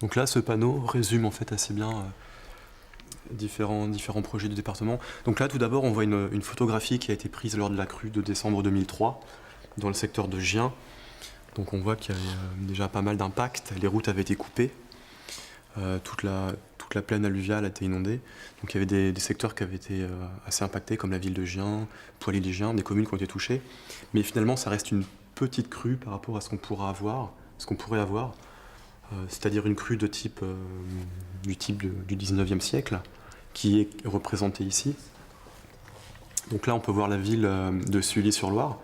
Donc là, ce panneau résume en fait assez bien différents projets du département. Donc là, tout d'abord, on voit une photographie qui a été prise lors de la crue de décembre 2003 dans le secteur de Gien. Donc on voit qu'il y a déjà pas mal d'impacts. Les routes avaient été coupées. Toute la plaine alluviale a été inondée. Donc il y avait des secteurs qui avaient été assez impactés, comme la ville de Gien, Poilly-les-Gien, des communes qui ont été touchées. Mais finalement, ça reste une petite crue par rapport à ce qu'on pourrait avoir, c'est-à-dire une crue du type du 19e siècle, qui est représentée ici. Donc là, on peut voir la ville de Sully-sur-Loire.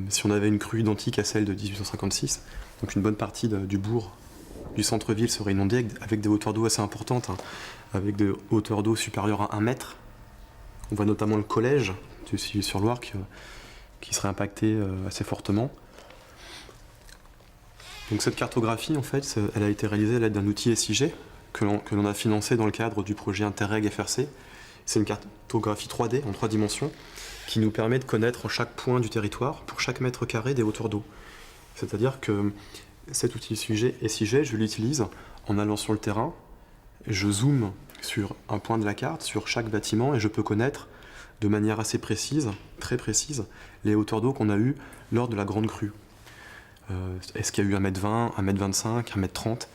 Si on avait une crue identique à celle de 1856, donc une bonne partie du bourg, du centre-ville serait inondée avec des hauteurs d'eau assez importantes, hein, avec des hauteurs d'eau supérieures à 1 mètre. On voit notamment le collège de Sully-sur-Loire qui serait impacté assez fortement. Donc cette cartographie, en fait, elle a été réalisée à l'aide d'un outil SIG que l'on a financé dans le cadre du projet Interreg FRC. C'est une cartographie 3D en 3 dimensions qui nous permet de connaître chaque point du territoire pour chaque mètre carré des hauteurs d'eau. C'est-à-dire que cet outil SIG, je l'utilise en allant sur le terrain, je zoome sur un point de la carte, sur chaque bâtiment, et je peux connaître de manière assez précise, très précise, les hauteurs d'eau qu'on a eues lors de la grande crue. Est-ce qu'il y a eu 1m20, 1m25, 1m30 ?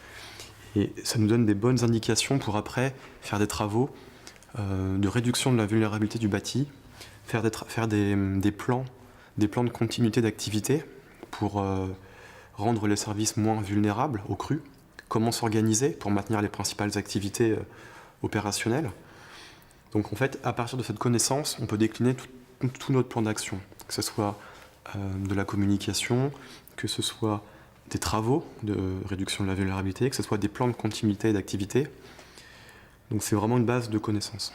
Et ça nous donne des bonnes indications pour après faire des travaux de réduction de la vulnérabilité du bâti, faire des plans de continuité d'activité pour rendre les services moins vulnérables aux crues, comment s'organiser pour maintenir les principales activités opérationnelles. Donc en fait, à partir de cette connaissance, on peut décliner tout notre plan d'action, que ce soit de la communication, que ce soit des travaux de réduction de la vulnérabilité, que ce soit des plans de continuité d'activité. Donc c'est vraiment une base de connaissances.